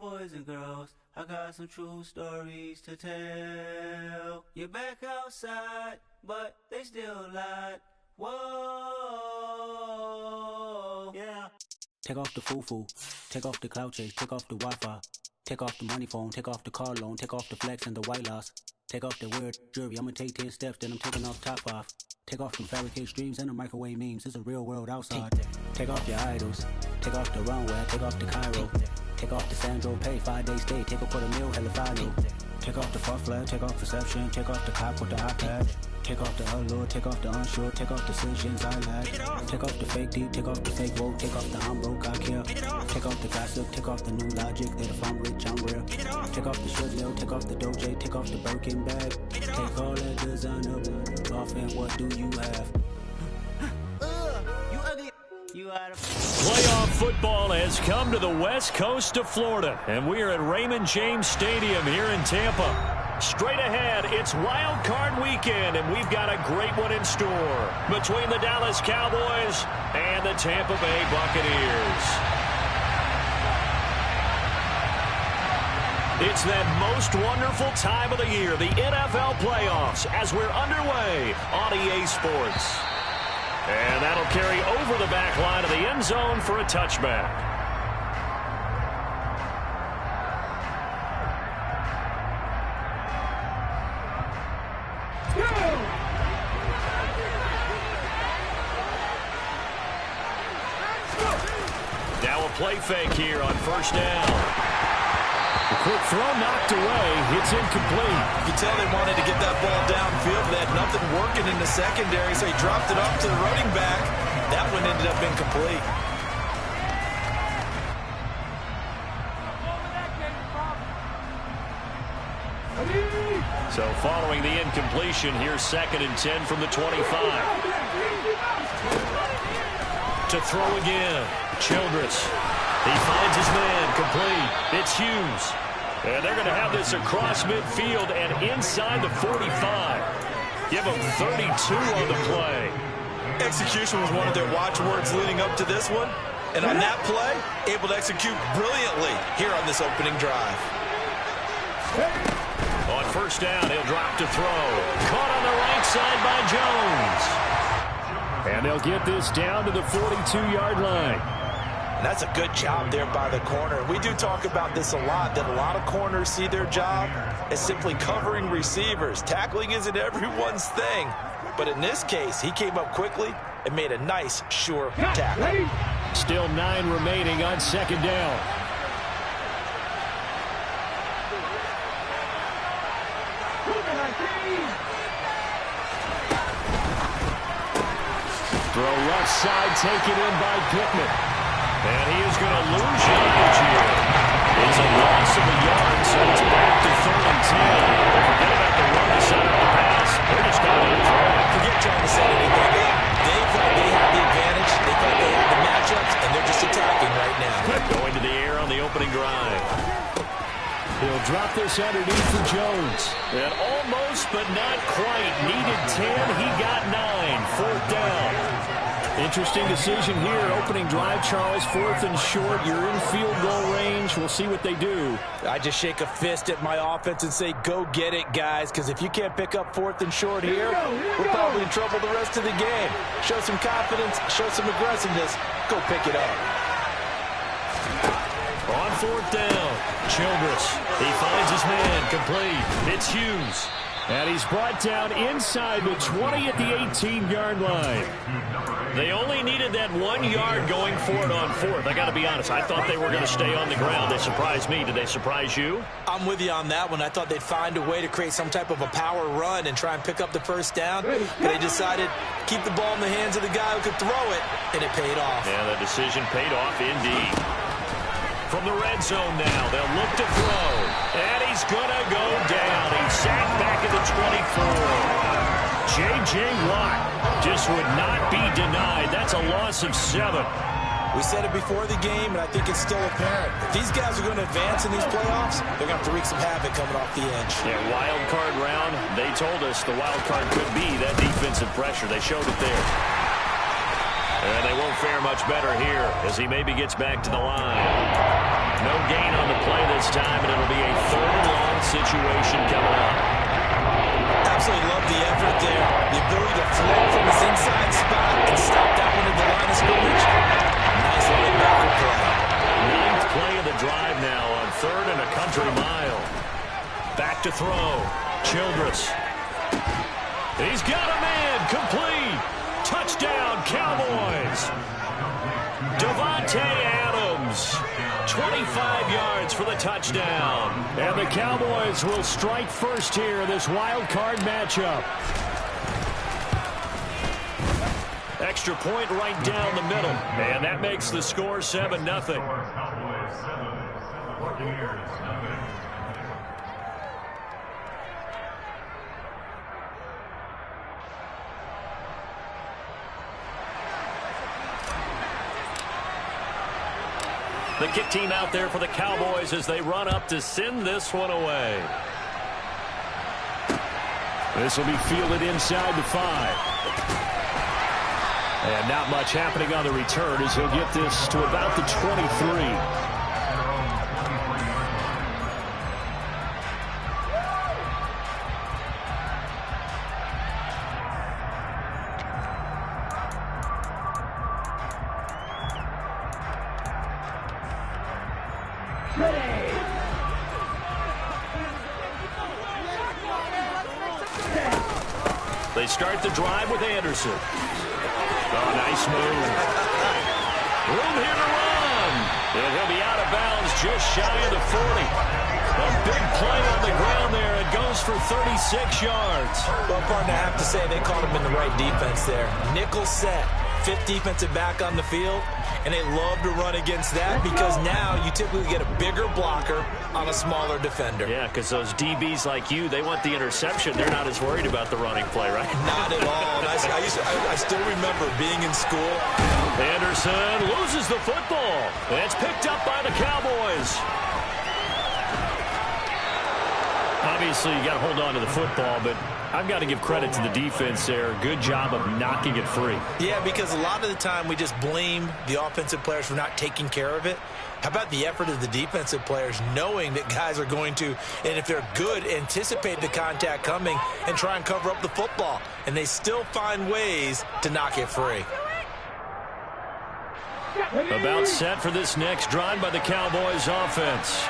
Well, boys and girls, I got some true stories to tell. You're back outside, but they still lied. Whoa, yeah. Take off the foo-foo, take off the cloud chase, take off the Wi-Fi, take off the money phone, take off the car loan, take off the flex and the white loss, take off the weird jewelry. I'ma take 10 steps, then I'm taking off top 5. Take off them fabricated streams and the microwave memes. It's a real world outside. Take off your idols, take off the runway, take off the Cairo, take off the Sandro Pay, 5-day stay, take a $250,000, hella final. Take off the far flag, take off perception, take off the cop with the iPad. Take off the allure, take off the unsure, take off decisions I lack. Take off the fake deep, take off the fake woke, take off the I'm broke, I care. Take off the gossip, take off the new logic that if I'm rich, I'm rare. Take off the should know, take off the doje, take off the Birkin bag. Take all that designer off and what do you have? You ugly. You out of Playoff football has come to the west coast of Florida, and we are at Raymond James Stadium here in Tampa. Straight ahead, it's wild card weekend, and we've got a great one in store between the Dallas Cowboys and the Tampa Bay Buccaneers. It's that most wonderful time of the year, the NFL playoffs, as we're underway on EA Sports. And that'll carry over the back line of the end zone for a touchback. Now a play fake here on first down. The quick throw knocked away. It's incomplete. You can tell they wanted to get that ball downfield. They had nothing working in the secondary, so he dropped it off to the running back. That one ended up incomplete. So following the incompletion, here's 2nd and 10 from the 25. To throw again. Childress. He finds his man. Complete. It's Hughes. And they're going to have this across midfield and inside the 45. Give them 32 on the play. Execution was one of their watchwords leading up to this one. And on that play, able to execute brilliantly here on this opening drive. On first down, he'll drop to throw. Caught on the right side by Jones. And they'll get this down to the 42-yard line. And that's a good job there by the corner. We do talk about this a lot, that a lot of corners see their job as simply covering receivers. Tackling isn't everyone's thing. But in this case, he came up quickly and made a nice, sure tackle. Still 9 remaining on 2nd down. Throw left side, taken in by Pittman. And he is going to lose yardage here. It's a loss of a yard, so it's back to 3rd and 10. Forget about the run to set up the pass. They're just going to throw. Forget trying to set anything up. They thought they had the advantage. They thought they had the matchups, and they're just attacking right now. Going to the air on the opening drive. He'll drop this underneath for Jones. And almost, but not quite. Needed 10. He got 9. 4th down. Interesting decision here. Opening drive, Charles. 4th and short. You're in field goal range. We'll see what they do. I just shake a fist at my offense and say, go get it, guys, because if you can't pick up 4th and short here, we're probably in trouble the rest of the game. Show some confidence. Show some aggressiveness. Go pick it up. On 4th down, Childress. He finds his man. Complete. It's Hughes. And he's brought down inside the 20 at the 18-yard line. They only needed that 1 yard going for it on 4th. I got to be honest. I thought they were going to stay on the ground. They surprised me. Did they surprise you? I'm with you on that one. I thought they'd find a way to create some type of a power run and try and pick up the first down. But they decided to keep the ball in the hands of the guy who could throw it, and it paid off. Yeah, the decision paid off indeed. From the red zone now, they'll look to throw. And he's going to go down. He's sacked back at the 24. J.J. Watt just would not be denied. That's a loss of 7. We said it before the game, and I think it's still apparent. If these guys are going to advance in these playoffs, they're going to have to wreak some havoc coming off the edge. Yeah, wild card round, they told us the wild card could be that defensive pressure. They showed it there. And they won't fare much better here as he maybe gets back to the line. No gain on the play this time, and it'll be a 3rd and long situation coming up. Absolutely love the effort there. The ability to flow from his inside spot and stop that one at the line of scrimmage. Nice linebacker play. 9th play of the drive now on 3rd and a country mile. Back to throw. Childress. He's got a man. Complete. Touchdown, Cowboys. Davante Adams. 25 yards for the touchdown. And the Cowboys will strike first here in this wild card matchup. Extra point right down the middle. And that makes the score 7-0. The kick team out there for the Cowboys as they run up to send this one away. This will be fielded inside the 5. And not much happening on the return as he'll get this to about the 23. They start the drive with Anderson. Oh, nice move. Room here to run. And he'll be out of bounds just shy of the 40. A big play on the ground there. It goes for 36 yards. Well, partner, I have to say they caught him in the right defense there. Nickel set. 5th defensive back on the field. And they love to run against that because now you typically get a bigger blocker on a smaller defender. Yeah, because those DBs like you, they want the interception. They're not as worried about the running play, right? Not at all. And I still remember being in school. Anderson loses the football. And it's picked up by the Cowboys. Obviously, you got to hold on to the football, but I've got to give credit to the defense there. Good job of knocking it free. Yeah, because a lot of the time we just blame the offensive players for not taking care of it. How about the effort of the defensive players knowing that guys are going to, and if they're good, anticipate the contact coming and try and cover up the football. And they still find ways to knock it free. About set for this next drive by the Cowboys offense.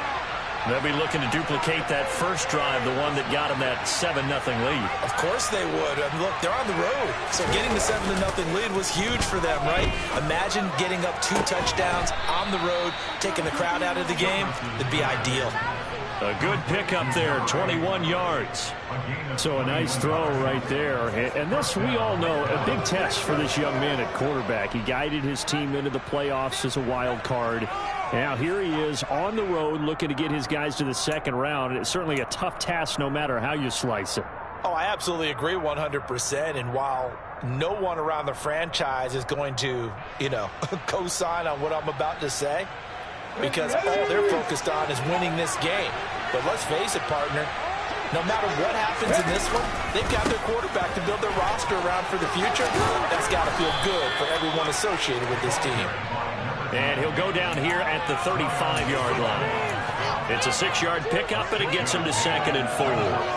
They'll be looking to duplicate that first drive, the one that got them that 7-0 lead. Of course they would. I mean, look, they're on the road. So getting the 7-0 lead was huge for them, right? Imagine getting up 2 touchdowns on the road, taking the crowd out of the game. It'd be ideal. A good pickup there, 21 yards. So a nice throw right there. And this, we all know, a big test for this young man at quarterback. He guided his team into the playoffs as a wild card. Now here he is on the road looking to get his guys to the 2nd round. It's certainly a tough task no matter how you slice it. Oh, I absolutely agree 100%. And while no one around the franchise is going to, co-sign on what I'm about to say, because all they're focused on is winning this game. But let's face it, partner, no matter what happens in this one, they've got their quarterback to build their roster around for the future. That's got to feel good for everyone associated with this team. And he'll go down here at the 35-yard line. It's a 6-yard pickup, and it gets him to 2nd and 4.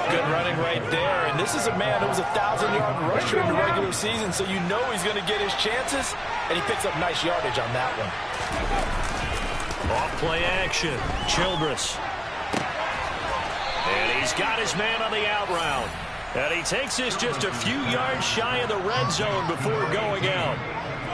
Good running right there. And this is a man who was a 1,000-yard rusher in the regular season, so you know he's going to get his chances, and he picks up nice yardage on that one. Off play action. Childress. And he's got his man on the out route. And he takes this just a few yards shy of the red zone before going out.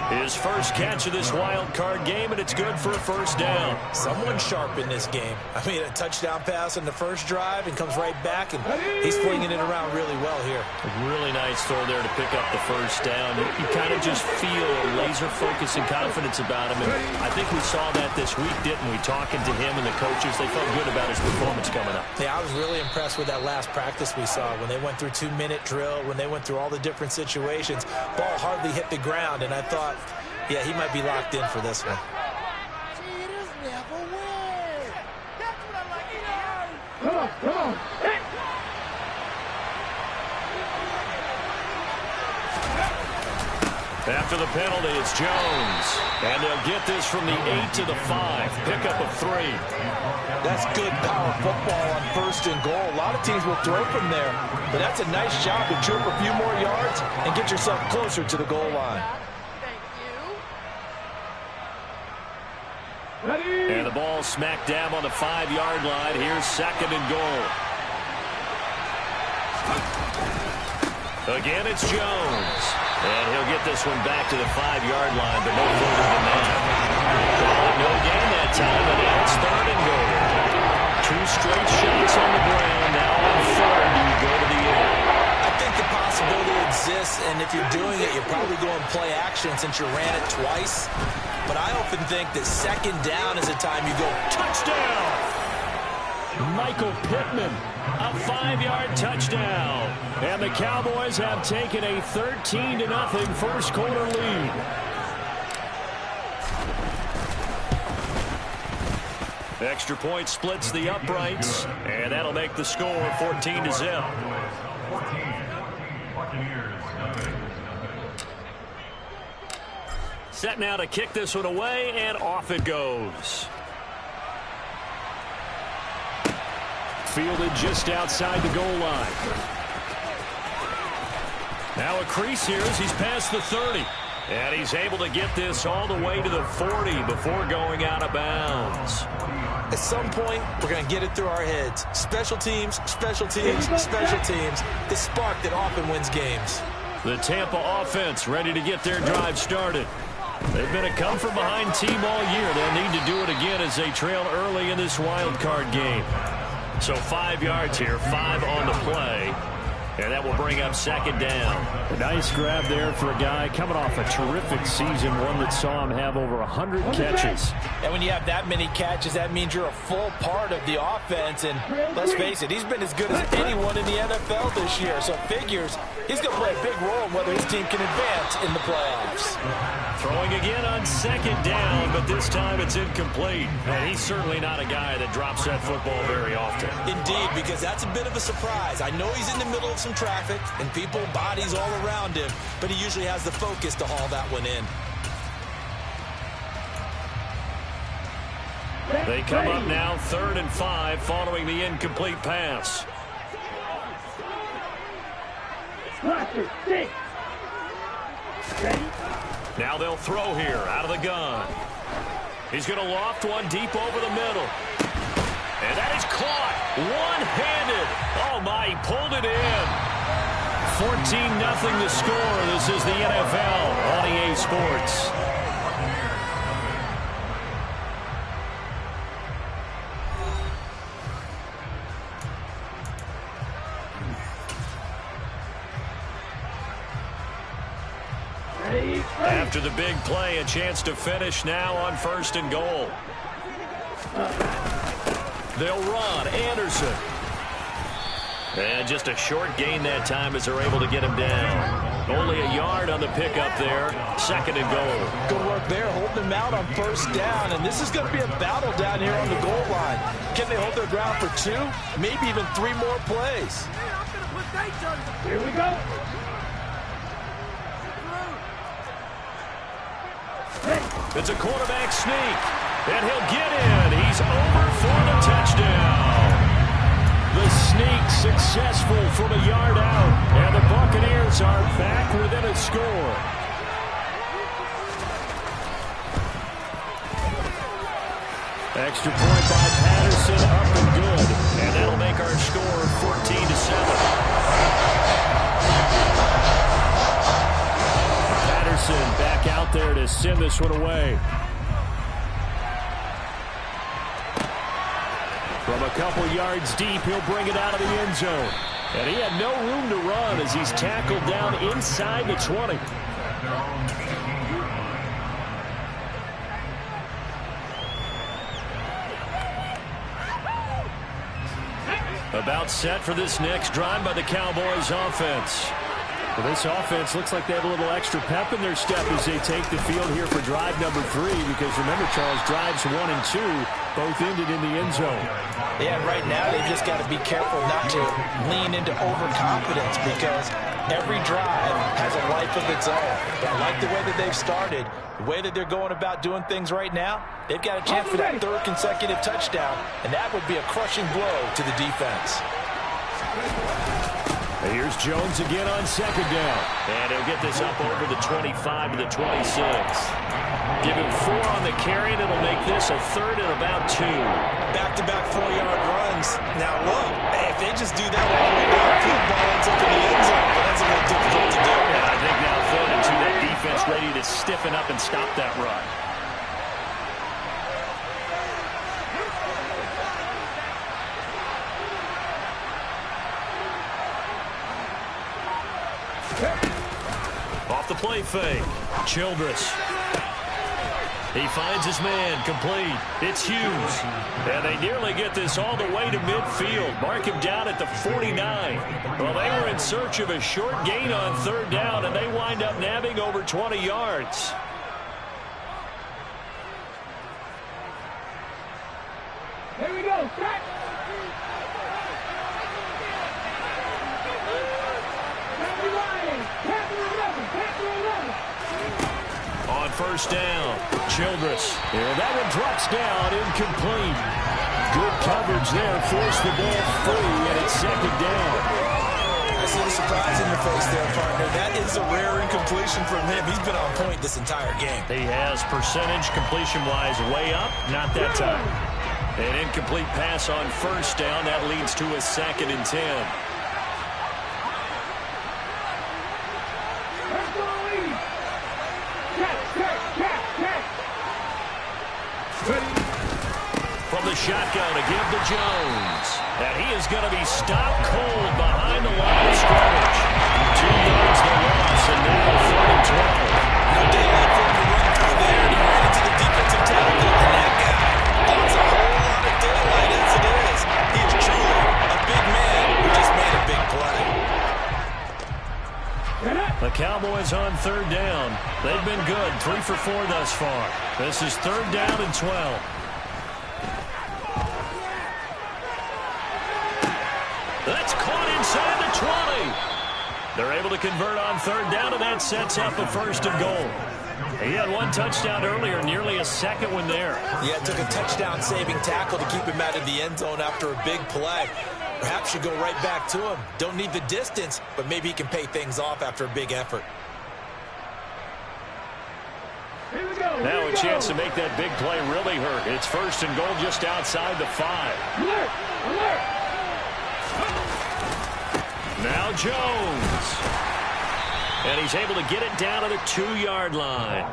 His first catch of this wild card game, and it's good for a first down. Someone sharp in this game. I mean, a touchdown pass on the first drive and comes right back, and he's flinging it around really well here. A really nice throw there to pick up the first down. You kind of just feel a laser focus and confidence about him, and I think we saw that this week, didn't we? Talking to him and the coaches, they felt good about his performance coming up. Yeah, I was really impressed with that last practice we saw when they went through 2-minute drill, when they went through all the different situations. Ball hardly hit the ground, and I thought, yeah, he might be locked in for this one. Come on. After the penalty, it's Jones. And they'll get this from the 8 to the 5. Pickup of 3. That's good power football on 1st and goal. A lot of teams will throw from there. But that's a nice job to trip a few more yards and get yourself closer to the goal line. And the ball smack dab on the 5-yard line. Here's 2nd and goal. Again, it's Jones. And he'll get this one back to the 5-yard line, but no further than that. No gain that time, and now it's 3rd and goal. 2 straight shots on the ground. Now on 3rd, you go to the end. I think the possibility exists, and if you're doing it, you're probably going play action since you ran it twice. But I often think that 2nd down is a time you go touchdown. Michael Pittman, a 5-yard touchdown. And the Cowboys have taken a 13-0 first quarter lead. Extra point splits the uprights, and that'll make the score 14-0. Set now to kick this one away, and off it goes. Fielded just outside the goal line. Now a crease here as he's past the 30. And he's able to get this all the way to the 40 before going out of bounds. At some point, we're going to get it through our heads. Special teams, special teams, special teams. The spark that often wins games. The Tampa offense ready to get their drive started. They've been a come-from-behind team all year. They'll need to do it again as they trail early in this wild card game. So 5 yards here, 5 on the play. And that will bring up 2nd down. A nice grab there for a guy coming off a terrific season, one that saw him have over 100 catches. And when you have that many catches, that means you're a full part of the offense. And let's face it, he's been as good as anyone in the NFL this year. So figures he's going to play a big role in whether his team can advance in the playoffs. Throwing again on 2nd down, but this time it's incomplete. And he's certainly not a guy that drops that football very often. Indeed, because that's a bit of a surprise. I know he's in the middle of some traffic and people, bodies all around him, but he usually has the focus to haul that one in. They come up now 3rd and 5 following the incomplete pass. Now they'll throw here out of the gun. He's going to loft one deep over the middle. And that is caught one-handed. Oh, my, he pulled it in. 14-0 the score. This is the NFL on EA Sports. After the big play, a chance to finish now on 1st and goal. They'll run. Anderson. And just a short gain that time as they're able to get him down. Only a yard on the pickup there. 2nd and goal. Good work there, holding him out on 1st down. And this is going to be a battle down here on the goal line. Can they hold their ground for 2, maybe even 3 more plays? Here we go. It's a quarterback sneak, and he'll get in. He's over for the touchdown. The sneak successful from a yard out, and the Buccaneers are back within a score. Extra point by Patterson, up and good, and that'll make our score 14-7. Patterson back out there to send this one away. From a couple yards deep, he'll bring it out of the end zone. And he had no room to run as he's tackled down inside the 20. About set for this next drive by the Cowboys offense. Well, this offense looks like they have a little extra pep in their step as they take the field here for drive number 3, because remember, Charles, drives 1 and 2 both ended in the end zone. Yeah, right now they've just got to be careful not to lean into overconfidence, because every drive has a life of its own. But I like the way that they've started, the way that they're going about doing things right now. They've got a chance for that 3rd consecutive touchdown, and that would be a crushing blow to the defense. And here's Jones again on 2nd down. And he'll get this up over the 25 to the 26. Give him 4 on the carry, and it'll make this a 3rd and about 2. Back-to-back 4-yard runs. Now look, if they just do that all the way down, the ball ends up in the end zone. But that's a little difficult to do. Yeah, I think now 3rd and 2, that defense ready to stiffen up and stop that run. Off the play fake. Childress. He finds his man, complete. It's Hughes. And they nearly get this all the way to midfield. Mark him down at the 49. Well, they were in search of a short gain on 3rd down, and they wind up nabbing over 20 yards. Here we go. Back. On 1st down, Childress. And that one drops down, incomplete. Good coverage there, forced the ball free, and it's 2nd down. I see the surprise in your face there, partner. That is a rare incompletion from him. He's been on point this entire game. He has percentage completion-wise way up, not that time. An incomplete pass on 1st down. That leads to a 2nd and 10. From the shotgun to give to Jones. And he is going to be stopped cold behind the line of scrimmage. 2 yards the loss, and now 3rd and 12. No daylight for him to run through there, and he ran into the defensive tackle, and that guy gets a whole lot of daylight as it is. He's truly a big man who just made a big play. The Cowboys on 3rd down. They've been good, 3 for 4 thus far. This is 3rd down and 12. That's caught inside the 20. They're able to convert on 3rd down, and that sets up a 1st and goal. He had 1 touchdown earlier, nearly a 2nd one there. Yeah, it took a touchdown-saving tackle to keep him out of the end zone after a big play. Perhaps you go right back to him. Don't need the distance, but maybe he can pay things off after a big effort. Here we go. Now a chance to make that big play really hurt. It's 1st and goal just outside the 5. Alert! Alert! Now Jones. And he's able to get it down to the 2-yard line.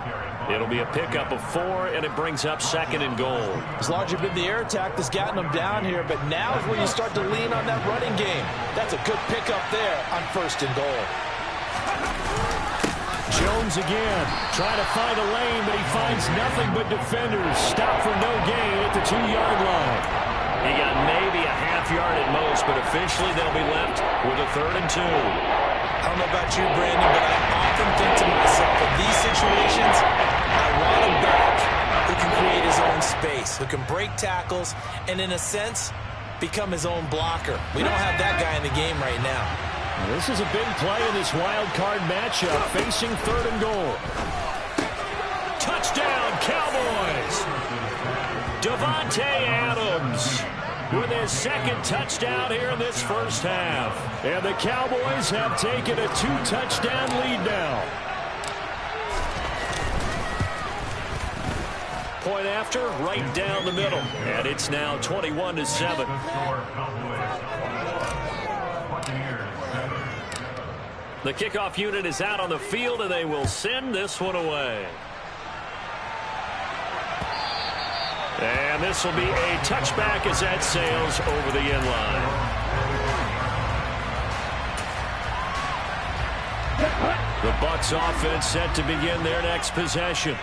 It'll be a pickup of 4, and it brings up 2nd and goal. It's largely been the air attack that's gotten them down here, but now is when you start to lean on that running game. That's a good pickup there on 1st and goal. Jones again, trying to find a lane, but he finds nothing but defenders. Stop for no gain at the 2-yard line. He got maybe a half yard at most, but officially they'll be left with a 3rd and 2. I don't know about you, Brandon, but I often think to myself, in these situations, I want a back who can create his own space, who can break tackles, and in a sense, become his own blocker. We don't have that guy in the game right now. This is a big play in this wild card matchup, facing 3rd and goal. Touchdown, Cowboys! Davante Adams with his 2nd touchdown here in this 1st half. And the Cowboys have taken a 2-touchdown lead now. Point after, right down the middle. And it's now 21-7. The kickoff unit is out on the field, and they will send this one away. And this will be a touchback as that sails over the end line. The Bucs offense set to begin their next possession.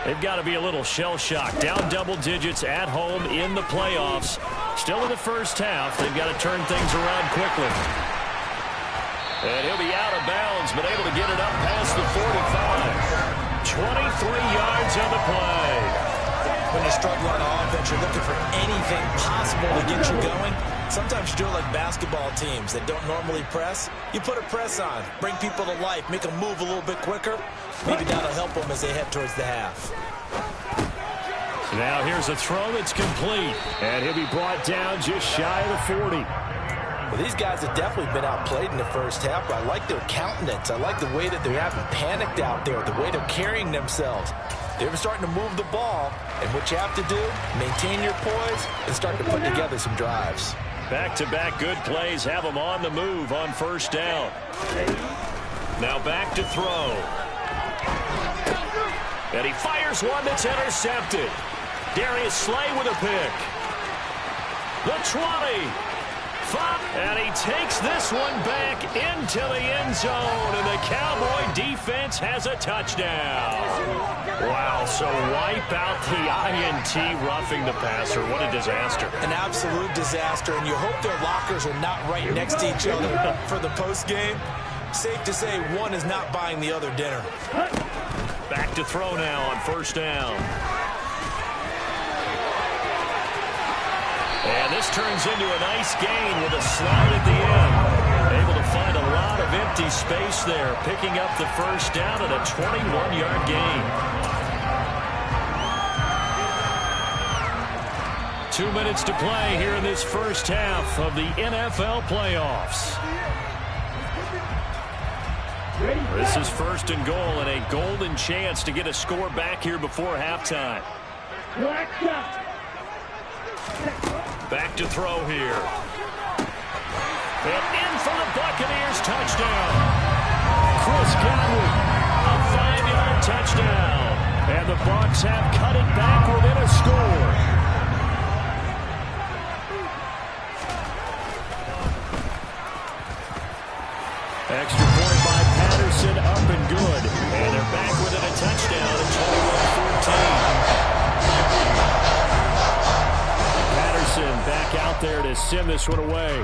They've got to be a little shell-shocked. Down double digits at home in the playoffs. Still in the 1st half. They've got to turn things around quickly. And he'll be out of bounds Jones, but able to get it up past the 45. 23 yards on the play. When you struggle on offense, you're looking for anything possible to get you going. Sometimes you do it like basketball teams that don't normally press. You put a press on, bring people to life, make them move a little bit quicker. Maybe that'll help them as they head towards the half. Now here's a throw that's complete, and he'll be brought down just shy of the 40. Well, these guys have definitely been outplayed in the first half, but I like their countenance. I like the way that they haven't panicked out there, the way they're carrying themselves. They're starting to move the ball, and what you have to do, maintain your poise and start to put together some drives. Back-to-back good plays have them on the move on first down. Now back to throw. And he fires one that's intercepted. Darius Slay with a pick. The 20. And he takes this one back into the end zone, and the Cowboy defense has a touchdown. Wow, so wipe out the INT roughing the passer. What a disaster. An absolute disaster, and you hope their lockers are not right next to each other for the postgame. Safe to say one is not buying the other dinner. Back to throw now on first down. And this turns into a nice gain with a slide at the end. Able to find a lot of empty space there, picking up the first down at a 21-yard gain. 2 minutes to play here in this first half of the NFL playoffs. This is first and goal and a golden chance to get a score back here before halftime. Back to throw here. And in for the Buccaneers touchdown. Chris Godwin, a 5-yard touchdown. And the Bucs have cut it back within a score. Extra point by Patterson, up and good. And they're back within a touchdown at 21-14. Back out there to send this one away.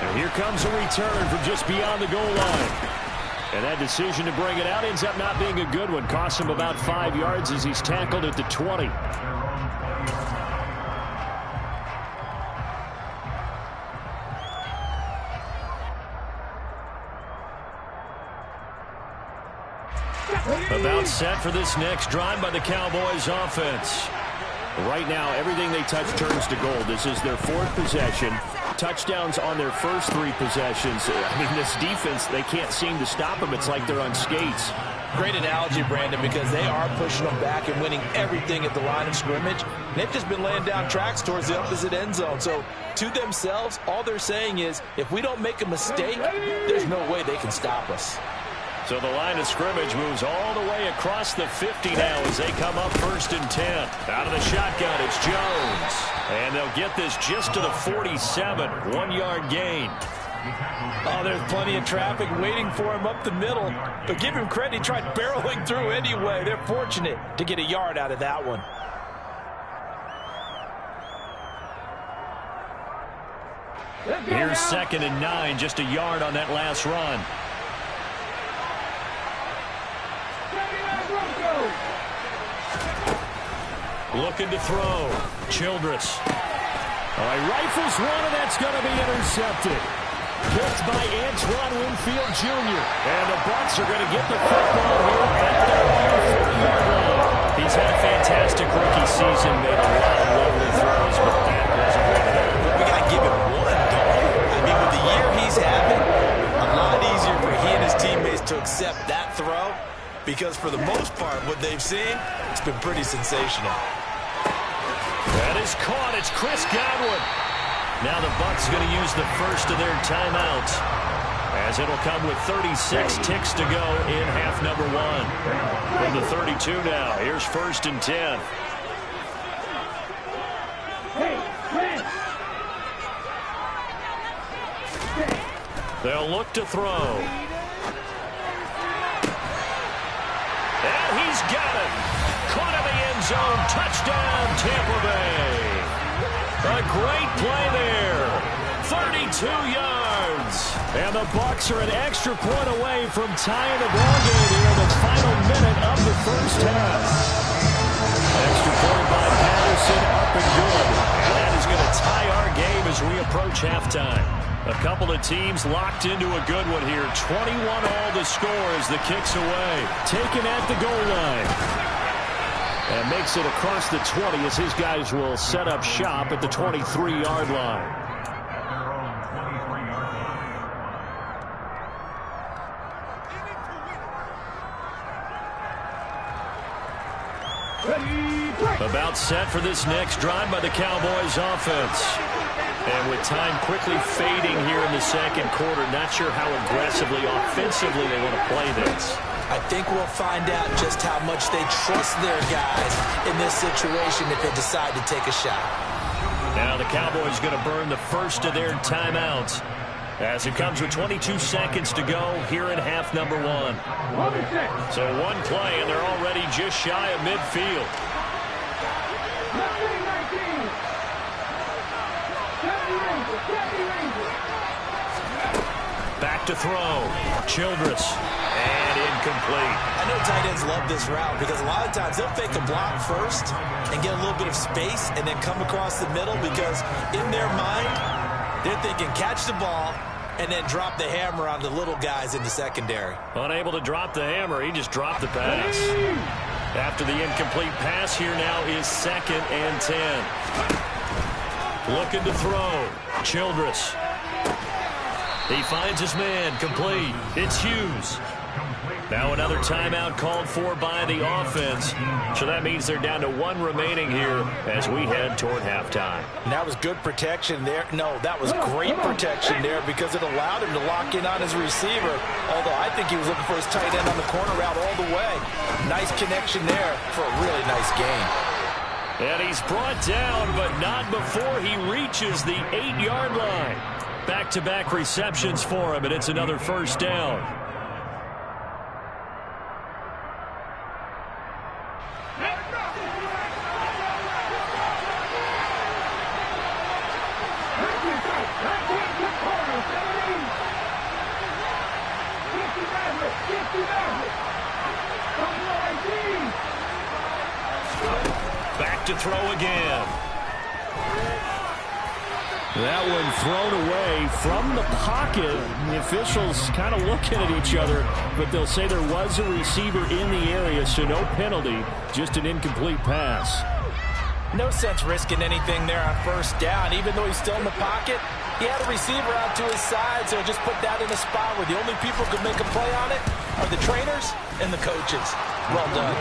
And here comes a return from just beyond the goal line. And that decision to bring it out ends up not being a good one. Costs him about 5 yards as he's tackled at the 20. About set for this next drive by the Cowboys offense. Right now, everything they touch turns to gold. This is their fourth possession. Touchdowns on their first 3 possessions. I mean, this defense, they can't seem to stop them. It's like they're on skates. Great analogy, Brandon, because they are pushing them back and winning everything at the line of scrimmage. And they've just been laying down tracks towards the opposite end zone. So, to themselves, all they're saying is, if we don't make a mistake, there's no way they can stop us. So the line of scrimmage moves all the way across the 50 now as they come up first and 10. Out of the shotgun, it's Jones. And they'll get this just to the 47. 1-yard gain. Oh, there's plenty of traffic waiting for him up the middle. But give him credit, he tried barreling through anyway. They're fortunate to get a yard out of that one. Here's 2nd and 9, just a yard on that last run. Looking to throw. Childress. He rifles one, and that's going to be intercepted. Picked by Antoine Winfield Jr. And the Bucs are going to get the football here at their own 40-yard line. He's had a fantastic rookie season, made a lot of lovely throws, but that wasn't one of them. We got to give him one, don't we? I mean, with the year he's having, a lot easier for he and his teammates to accept that throw, because for the most part, what they've seen, it's been pretty sensational. That is caught. It's Chris Godwin. Now the Bucs going to use the first of their timeouts, as it'll come with 36 ticks to go in half number 1. From the 32 now, here's 1st and 10. They'll look to throw. And he's got it. Caught in the end zone. Touchdown, Tampa Bay. A great play there. 32 yards. And the Bucs are an extra point away from tying the ball game here in the final minute of the first half. Extra point by Patterson, up and good. And that is going to tie our game as we approach halftime. A couple of teams locked into a good one here. 21 all the score as the kick's away. Taken at the goal line. And makes it across the 20 as his guys will set up shop at the 23-yard line. About set for this next drive by the Cowboys offense. And with time quickly fading here in the second quarter, not sure how aggressively, offensively they want to play this. I think we'll find out just how much they trust their guys in this situation if they decide to take a shot. Now the Cowboys going to burn the first of their timeouts as it comes with 22 seconds to go here in half number one. So one play, and they're already just shy of midfield. Back to throw. Childress. And incomplete. I know tight ends love this route because a lot of times they'll fake a block first and get a little bit of space and then come across the middle because in their mind, they're thinking catch the ball and then drop the hammer on the little guys in the secondary. Unable to drop the hammer, he just dropped the pass. After the incomplete pass, here now is 2nd and 10. Looking to throw. Childress. He finds his man, complete. It's Hughes. Now another timeout called for by the offense. So that means they're down to one remaining here as we head toward halftime. And that was good protection there. No, that was great protection there because it allowed him to lock in on his receiver. Although I think he was looking for his tight end on the corner route all the way. Nice connection there for a really nice gain. And he's brought down, but not before he reaches the 8-yard line. Back-to-back receptions for him, and it's another first down. Back to throw again. That one thrown away from the pocket. The officials kind of looking at each other, but they'll say there was a receiver in the area, so no penalty, just an incomplete pass. No sense risking anything there on first down. Even though he's still in the pocket, he had a receiver out to his side, so just put that in a spot where the only people who can make a play on it are the trainers and the coaches. Well done.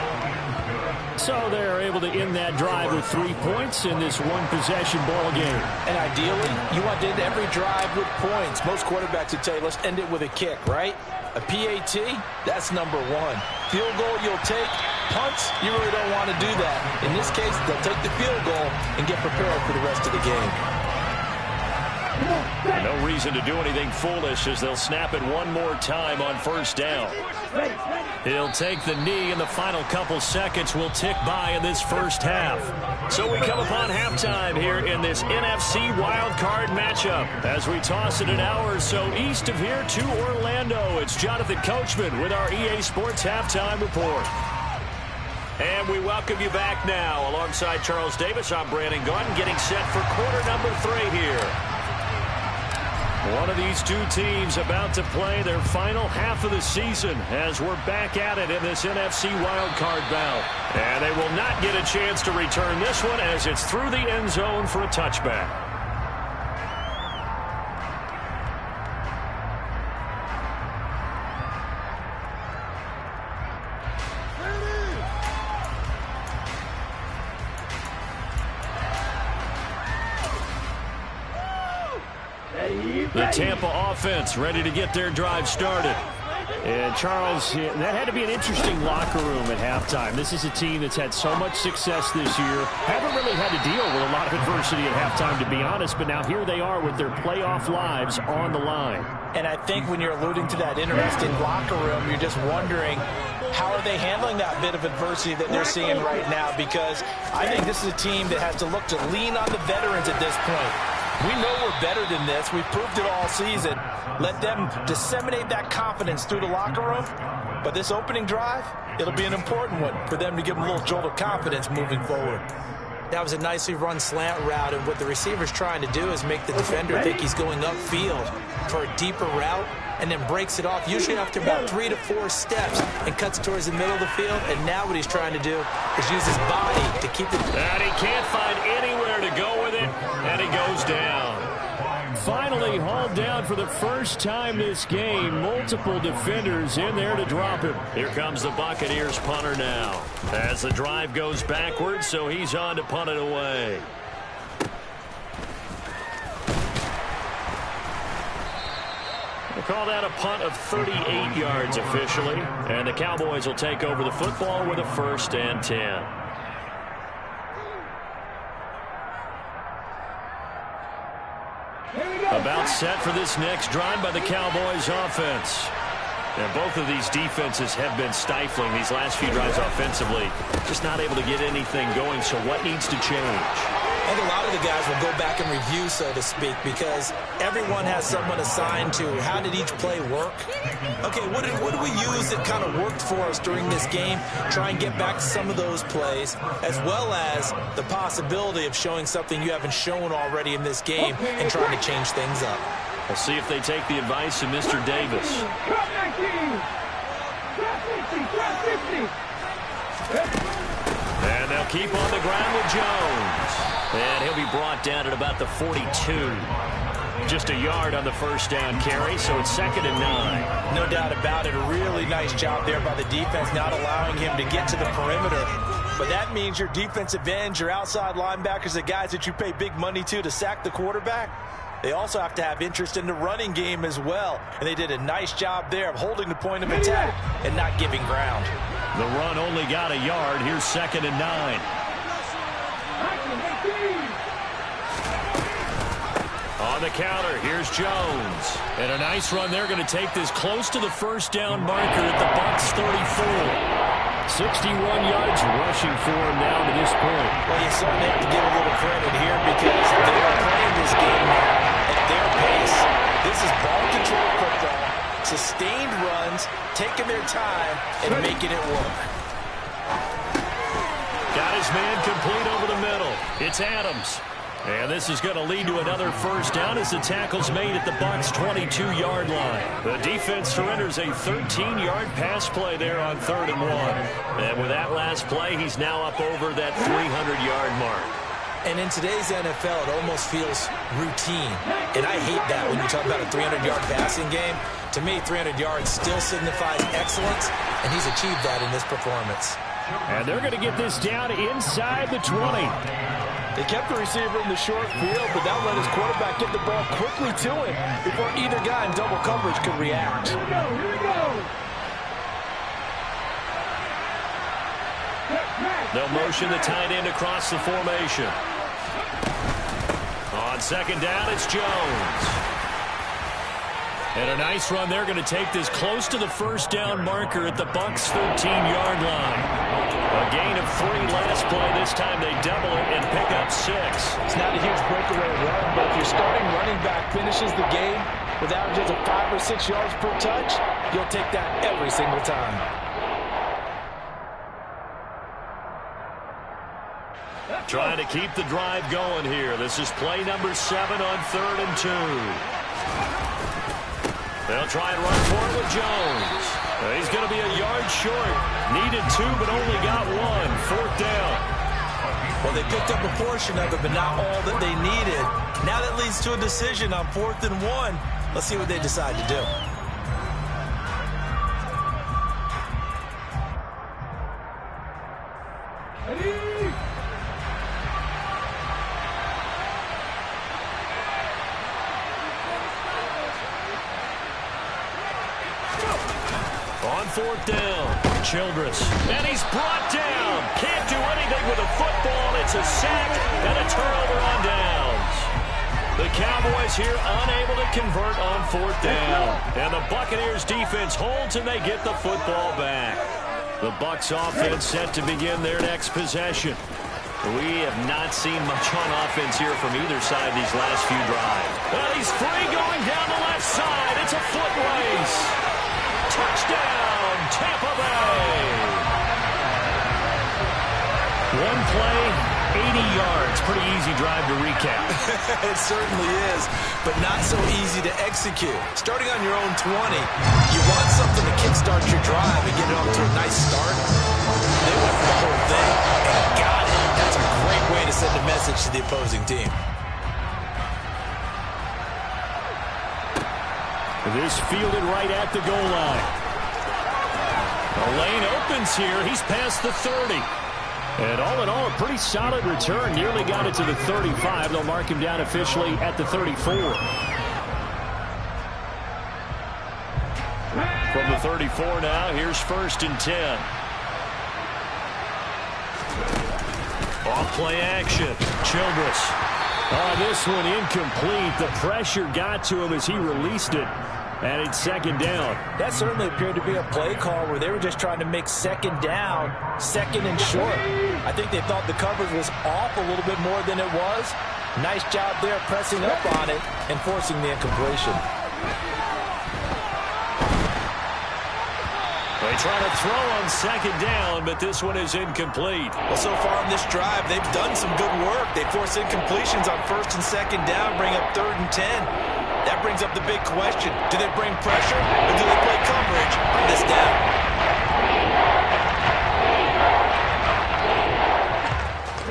So they're able to end that drive with 3 points in this one-possession ball game. And ideally, you want to end every drive with points. Most quarterbacks would tell you, let's end it with a kick, right? A PAT, that's number one. Field goal you'll take. Punts, you really don't want to do that. In this case, they'll take the field goal and get prepared for the rest of the game. No reason to do anything foolish as they'll snap it one more time on first down. He'll take the knee, and the final couple seconds will tick by in this first half. So we come upon halftime here in this NFC wildcard matchup. As we toss it an hour or so east of here to Orlando, it's Jonathan Coachman with our EA Sports Halftime Report. And we welcome you back now. Alongside Charles Davis, I'm Brandon Gaudin, getting set for quarter number 3 here. One of these two teams about to play their final half of the season as we're back at it in this NFC wildcard bout. And they will not get a chance to return this one as it's through the end zone for a touchback. The Tampa offense ready to get their drive started. And Charles, that had to be an interesting locker room at halftime. This is a team that's had so much success this year. Haven't really had to deal with a lot of adversity at halftime, to be honest. But now here they are with their playoff lives on the line. And I think when you're alluding to that interesting locker room, you're just wondering, how are they handling that bit of adversity that they're seeing right now? Because I think this is a team that has to look to lean on the veterans at this point. We know we're better than this. We've proved it all season. Let them disseminate that confidence through the locker room. But this opening drive, it'll be an important one for them to give them a little jolt of confidence moving forward. That was a nicely run slant route, and what the receiver's trying to do is make the defender think he's going upfield for a deeper route, and then breaks it off, usually after about 3 to 4 steps, and cuts towards the middle of the field. And now what he's trying to do is use his body to keep the... And he can't find anywhere to go with it, and he goes down. Finally hauled down for the first time this game. Multiple defenders in there to drop him. Here comes the Buccaneers punter now. As the drive goes backwards, so he's on to punt it away. We'll call that a punt of 38 yards officially. And the Cowboys will take over the football with a 1st and 10. About set for this next drive by the Cowboys offense. And both of these defenses have been stifling these last few drives offensively. Just not able to get anything going, so what needs to change? I think a lot of the guys will go back and review, so to speak, because everyone has someone assigned to how did each play work. Okay, what did we use that kind of worked for us during this game? Try and get back to some of those plays, as well as the possibility of showing something you haven't shown already in this game and trying to change things up. We'll see if they take the advice of Mr. Davis. And they'll keep on the ground with Jones. And he'll be brought down at about the 42. Just a yard on the 1st down carry, so it's 2nd and 9. No doubt about it. A really nice job there by the defense, not allowing him to get to the perimeter. But that means your defensive ends, your outside linebackers, the guys that you pay big money to sack the quarterback, they also have to have interest in the running game as well. And they did a nice job there of holding the point of attack and not giving ground. The run only got a yard. Here's 2nd and 9. On the counter, here's Jones. And a nice run. They're going to take this close to the 1st down marker at the Bucs 34. 61 yards rushing for him now to this point. Well, you certainly have to give a little credit here because they are playing this game now at their pace. This is ball control football, sustained runs, taking their time, and making it work. Got his man complete over the middle. It's Adams. And this is going to lead to another 1st down as the tackle's made at the Bucs' 22-yard line. The defense surrenders a 13-yard pass play there on 3rd and 1. And with that last play, he's now up over that 300-yard mark. And in today's NFL, it almost feels routine. And I hate that when you talk about a 300-yard passing game. To me, 300 yards still signifies excellence, and he's achieved that in this performance. And they're going to get this down inside the 20. They kept the receiver in the short field, but that let his quarterback get the ball quickly to him before either guy in double coverage could react. Here we go. They'll motion the tight end across the formation. On 2nd down, it's Jones. And a nice run. They're going to take this close to the 1st down marker at the Bucs' 13-yard line. A gain of 3 last play. This time they double it and pick up 6. It's not a huge breakaway run, but if your starting running back finishes the game with averages of 5 or 6 yards per touch, you'll take that every single time. Trying to keep the drive going here. This is play number 7 on 3rd and 2. They'll try and run for it with Jones. He's going to be a yard short. Needed 2, but only got 1. 4th down. Well, they picked up a portion of it, but not all that they needed. Now that leads to a decision on 4th and 1. Let's see what they decide to do. On 4th down, Childress. And he's brought down. Can't do anything with a football. It's a sack and a turnover on downs. The Cowboys here unable to convert on 4th down. And the Buccaneers defense holds and they get the football back. The Bucs offense set to begin their next possession. We have not seen much on offense here from either side these last few drives. Well, he's free going down the left side. It's a foot race. Touchdown, Tampa Bay. One play, 80 yards. Pretty easy drive to recap. It certainly is, but not so easy to execute. Starting on your own 20, you want something to kickstart your drive and get it off to a nice start. They went for the whole thing and got it. That's a great way to send a message to the opposing team. This fielded right at the goal line. The lane opens here. He's past the 30. And all in all, a pretty solid return. Nearly got it to the 35. They'll mark him down officially at the 34. From the 34 now, here's 1st and 10. Off play action. Childress. Oh, this one incomplete. The pressure got to him as he released it. And it's 2nd down. That certainly appeared to be a play call where they were just trying to make 2nd down, 2nd and short. I think they thought the coverage was off a little bit more than it was. Nice job there pressing up on it and forcing the incompletion. They try to throw on 2nd down, but this one is incomplete. Well, so far on this drive, they've done some good work. They force incompletions on 1st and 2nd down, bring up 3rd and 10. That brings up the big question. Do they bring pressure or do they play coverage on this down?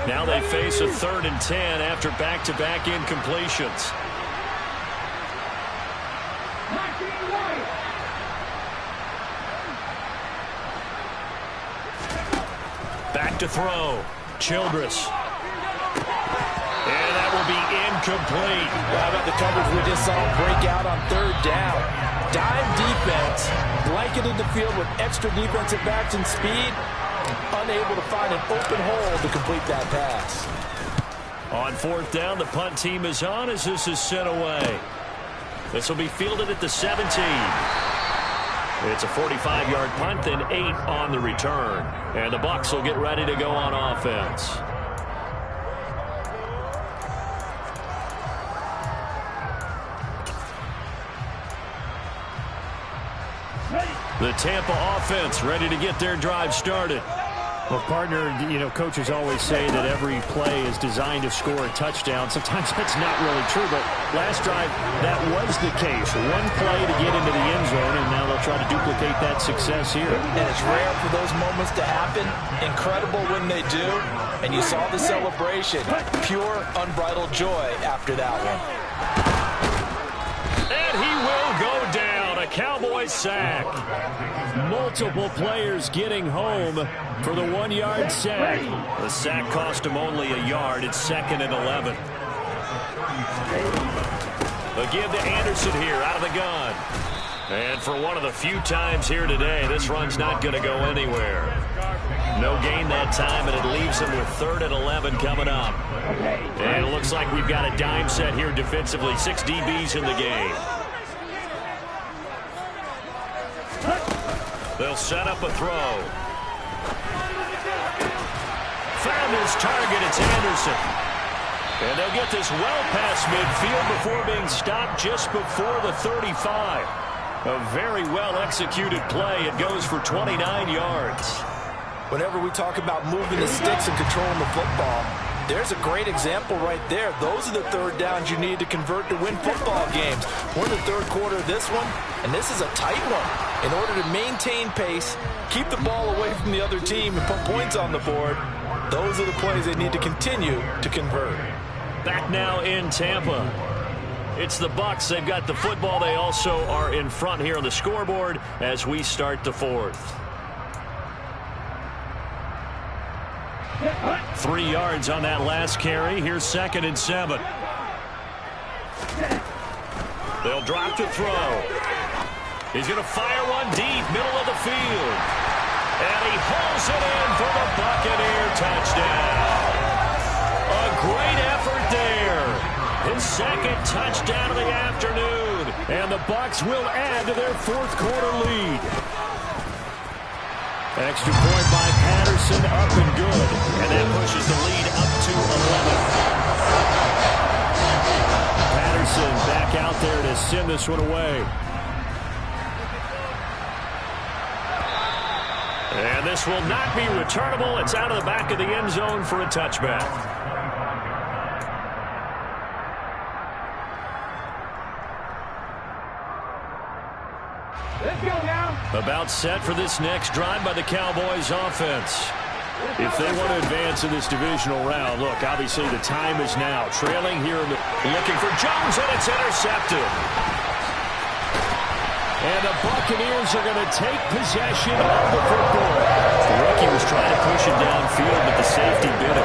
Now they face a 3rd and 10 after back-to-back incompletions. Back to throw. Childress. And that will be incomplete. How about the coverage we just saw break out on 3rd down? Dime defense, blanketed the field with extra defensive backs and speed, unable to find an open hole to complete that pass. On 4th down, the punt team is on as this is sent away. This will be fielded at the 17. It's a 45-yard punt, then 8 on the return. And the Bucs will get ready to go on offense. The Tampa offense ready to get their drive started. Well, partner, coaches always say that every play is designed to score a touchdown. Sometimes that's not really true, but last drive, that was the case. One play to get into the end zone, and now they'll try to duplicate that success here. And it's rare for those moments to happen. Incredible when they do. And you saw the celebration. Pure, unbridled joy after that one. And he will go down. A Cowboy sack. Multiple players getting home for the 1-yard sack. The sack cost him only a yard. It's 2nd and 11. The give to Anderson here out of the gun. And for one of the few times here today, this run's not going to go anywhere. No gain that time, and it leaves him with 3rd and 11 coming up. And it looks like we've got a dime set here defensively. 6 DBs in the game. They'll set up a throw. Found his target. It's Anderson. And they'll get this well past midfield before being stopped just before the 35. A very well-executed play. It goes for 29 yards. Whenever we talk about moving the sticks and controlling the football, there's a great example right there. Those are the 3rd downs you need to convert to win football games. We're in the 3rd quarter of this one, and this is a tight one. In order to maintain pace, keep the ball away from the other team, and put points on the board, those are the plays they need to continue to convert. Back now in Tampa. It's the Bucs. They've got the football. They also are in front here on the scoreboard as we start the 4th. 3 yards on that last carry. Here's 2nd and 7. They'll drop to throw. He's going to fire one deep, middle of the field. And he hauls it in for the Buccaneer touchdown. A great effort there. His 2nd touchdown of the afternoon. And the Bucs will add to their 4th quarter lead. Extra point by Patterson. Patterson up and good. And that pushes the lead up to 11. Patterson back out there to send this one away. And this will not be returnable. It's out of the back of the end zone for a touchback. Let's go now. About set for this next drive by the Cowboys offense. If they want to advance in this divisional round, look, obviously the time is now. Trailing here, looking for Jones, and it's intercepted. And the Buccaneers are going to take possession of the football. The rookie was trying to push it downfield, but the safety bit him.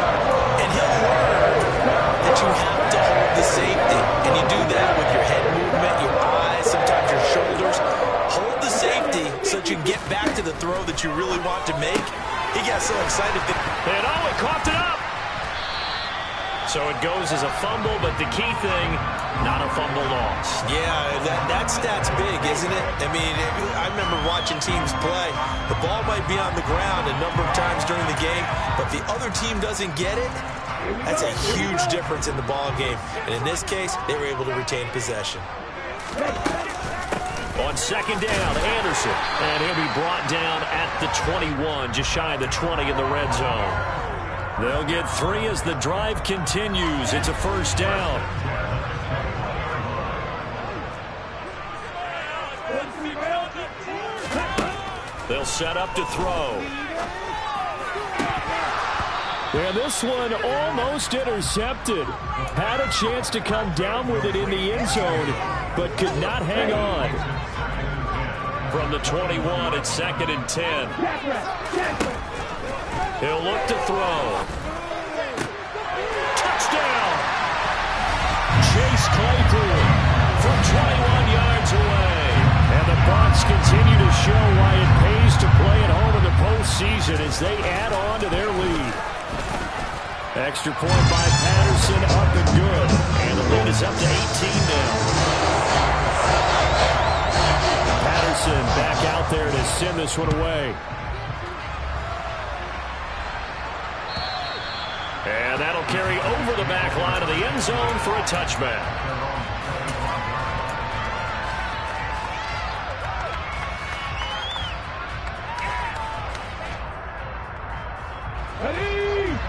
And he'll learn that you have to hold the safety. And you do that with your head movement, your eyes, sometimes your shoulders. Hold the safety so that you can get back to the throw that you really want to make. He got so excited. And he coughed it up. So it goes as a fumble, but the key thing, not a fumble loss. Yeah, that stat's big, isn't it? I mean, I remember watching teams play. The ball might be on the ground a number of times during the game, but if the other team doesn't get it, that's a huge difference in the ball game. And in this case, they were able to retain possession. On second down, Anderson. And he'll be brought down at the 21, just shy of the 20 in the red zone. They'll get 3 as the drive continues. It's a first down. They'll set up to throw. And this one almost intercepted. Had a chance to come down with it in the end zone, but could not hang on. From the 21, it's 2nd and 10. He'll look to throw. Touchdown! Chase Claypool from 21 yards away. And the Bucs continue to show why it pays to play at home in the postseason as they add on to their lead. Extra point by Patterson, up and good. And the lead is up to 18 now. Patterson back out there to send this one away. And that'll carry over the back line of the end zone for a touchback.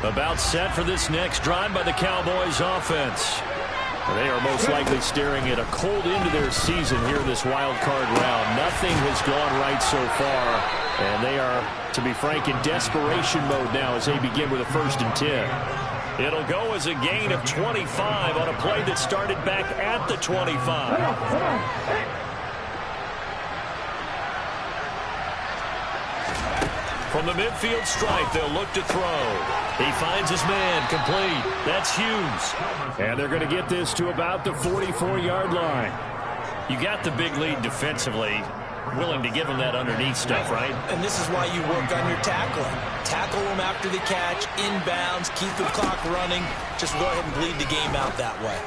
About set for this next drive by the Cowboys offense. They are most likely staring at a cold end to their season here in this wild card round. Nothing has gone right so far, and they are, to be frank, in desperation mode now as they begin with a 1st and 10. It'll go as a gain of 25 on a play that started back at the 25. From the midfield stripe, they'll look to throw. He finds his man, complete. That's Hughes. And they're going to get this to about the 44-yard line. You got the big lead defensively. Willing to give him that underneath stuff, right? And this is why you work on your tackling. Tackle them after the catch, inbounds, keep the clock running. Just go ahead and bleed the game out that way.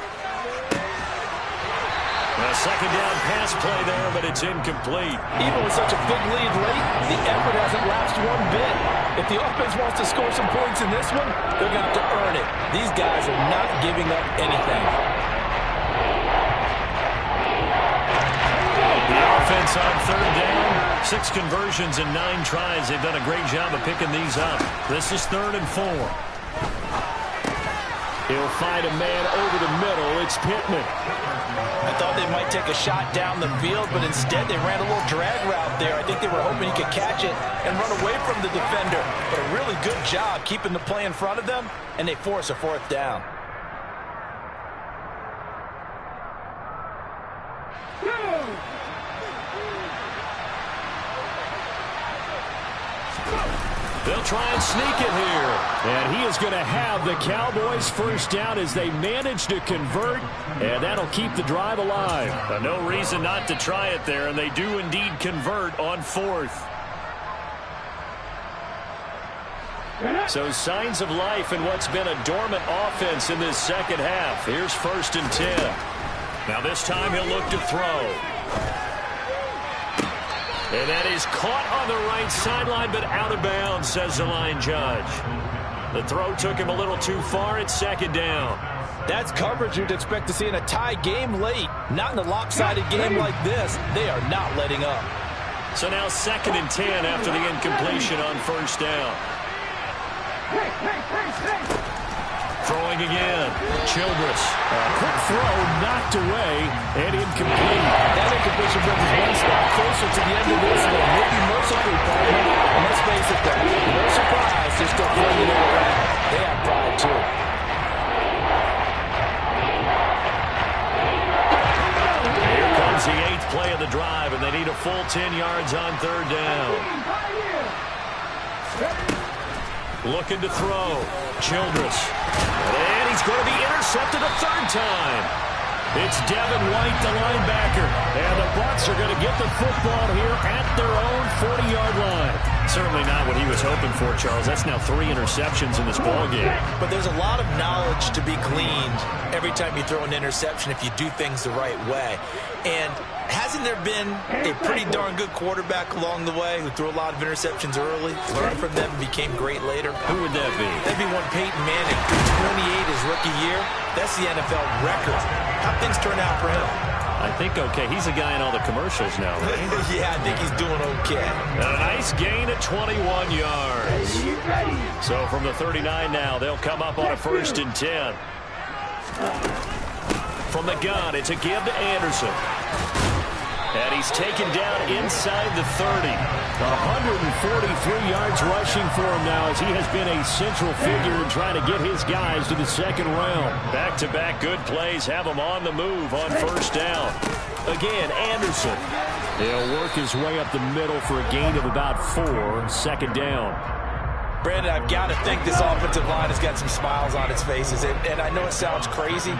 A second down pass play there, but it's incomplete. Even with such a big lead late, the effort hasn't lapsed one bit. If the offense wants to score some points in this one, they're going to have to earn it. These guys are not giving up anything. The offense on 3rd down. 6 conversions in 9 tries. They've done a great job of picking these up. This is 3rd and 4. He'll find a man over the middle. It's Pittman. I thought they might take a shot down the field, but instead they ran a little drag route there. I think they were hoping he could catch it and run away from the defender. But a really good job keeping the play in front of them, and they force a 4th down. They'll try and sneak it here. And he is going to have the Cowboys 1st down as they manage to convert. And that'll keep the drive alive. But no reason not to try it there. And they do indeed convert on 4th. So signs of life in what's been a dormant offense in this second half. Here's 1st and 10. Now this time he'll look to throw. And that is caught on the right sideline, but out of bounds, says the line judge. The throw took him a little too far. It's second down. That's coverage you'd expect to see in a tie game late. Not in a lopsided game like this. They are not letting up. So now 2nd and 10 after the incompletion on first down. Throwing again. Childress. A quick throw knocked away and incomplete. That incompletion brings us one step closer to the end of this one. Maybe mercifully, partner. And let's face it, though. No surprise, they're still flinging it around. They have pride, too. Here comes the 8th play of the drive, and they need a full 10 yards on third down. Looking to throw. Childress. And he's going to be intercepted a third time. It's Devin White, the linebacker. And the Bucs are going to get the football here at their own 40-yard line. Certainly not what he was hoping for, Charles. That's now 3 interceptions in this ballgame. But there's a lot of knowledge to be gleaned every time you throw an interception if you do things the right way. And hasn't there been a pretty darn good quarterback along the way who threw a lot of interceptions early, learned from them, and became great later? Who would that be? That'd be one Peyton Manning. 28 his rookie year. That's the NFL record. How'd things turn out for him? I think okay. He's a guy in all the commercials now, right? Yeah, I think he's doing okay. And a nice gain at 21 yards. So from the 39 now, they'll come up on a 1st and 10. From the gun, it's a give to Anderson. And he's taken down inside the 30. 143 yards rushing for him now as he has been a central figure in trying to get his guys to the 2nd round. Back-to-back good plays have him on the move on first down. Again, Anderson. He'll work his way up the middle for a gain of about 4, 2nd down. Brandon, I've got to think this offensive line has got some smiles on its faces. And I know it sounds crazy,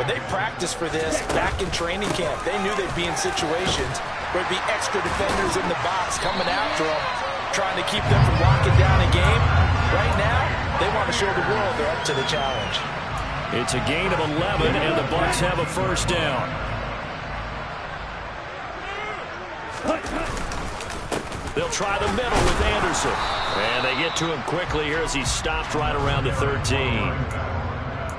but they practiced for this back in training camp. They knew they'd be in situations where it'd be extra defenders in the box coming after them, trying to keep them from locking down a game. Right now, they want to show the world they're up to the challenge. It's a gain of 11, and the Bucs have a first down. They'll try the middle with Anderson. And they get to him quickly here as he stopped right around the 13.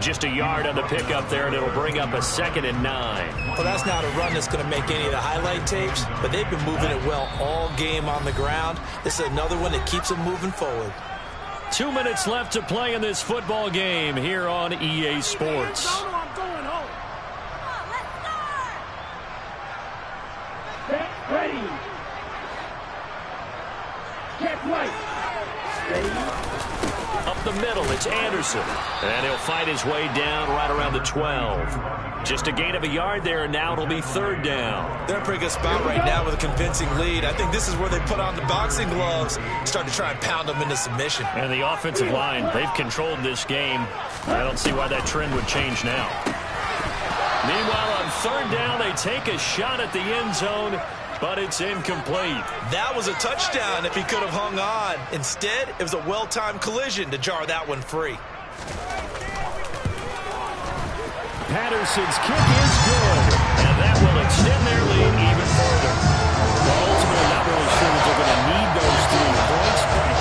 Just a yard on the pickup there, and it'll bring up a 2nd and 9. Well, that's not a run that's going to make any of the highlight tapes, but they've been moving it well all game on the ground. This is another one that keeps them moving forward. 2 minutes left to play in this football game here on EA Sports. Ready. Check right. Up the middle, it's Anderson. And he'll fight his way down right around the 12. Just a gain of a yard there, and now it'll be 3rd down. They're in a pretty good spot right now with a convincing lead. I think this is where they put on the boxing gloves, start to try and pound them into submission. And the offensive line, they've controlled this game. I don't see why that trend would change now. Meanwhile, on 3rd down, they take a shot at the end zone, but it's incomplete. That was a touchdown if he could have hung on. Instead, it was a well-timed collision to jar that one free. Patterson's kick is good. And that will extend their lead even further. Well, ultimately, not really sure that they're going to need those 3 points, but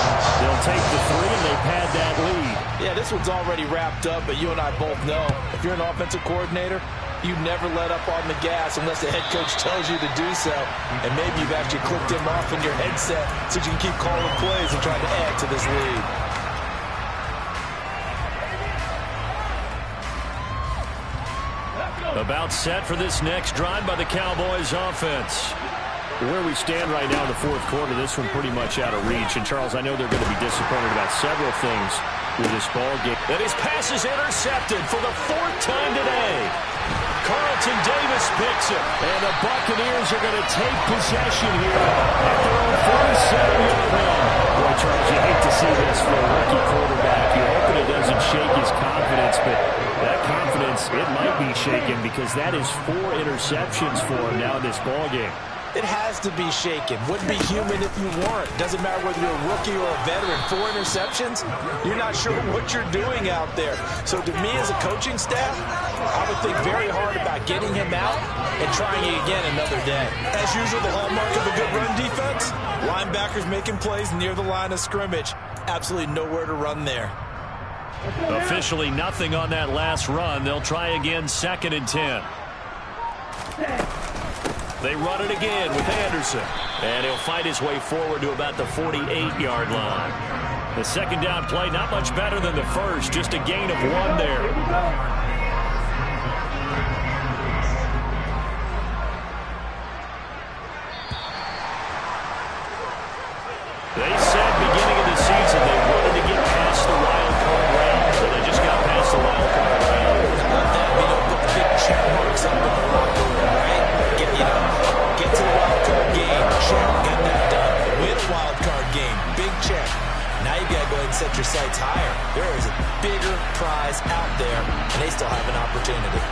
they'll take the 3 and they pad that lead. Yeah, this one's already wrapped up, but you and I both know if you're an offensive coordinator, you never let up on the gas unless the head coach tells you to do so. And maybe you've actually clicked him off in your headset so you can keep calling plays and trying to add to this lead. About set for this next drive by the Cowboys offense. Where we stand right now in the 4th quarter, this one pretty much out of reach. And, Charles, I know they're going to be disappointed about several things with this ball game. And his pass is intercepted for the 4th time today. Carlton Davis picks it. And the Buccaneers are going to take possession here at their own 47-yard line. Boy, Charles, you hate to see this for a rookie quarterback. You're hoping it doesn't shake his confidence, but that confidence, it might be shaken because that is 4 interceptions for him now in this ballgame. It has to be shaken. Wouldn't be human if you weren't. Doesn't matter whether you're a rookie or a veteran. 4 interceptions, you're not sure what you're doing out there. So to me as a coaching staff, I would think very hard about getting him out and trying it again another day. As usual, the hallmark of a good run defense, linebackers making plays near the line of scrimmage. Absolutely nowhere to run there. Officially nothing on that last run. They'll try again, 2nd and 10. They run it again with Anderson. And he'll fight his way forward to about the 48-yard line. The second down play, not much better than the first. Just a gain of 1 there. They said beginning of the season they wanted to get past the wild card round, so they just got past the wild card round. We don't put the big check marks up in the locker room, right? Get to the wild card game, check, got that done. Win a wild card game, big check. Now you got to go ahead and set your sights higher. There is a bigger prize out there, and they still have an opportunity.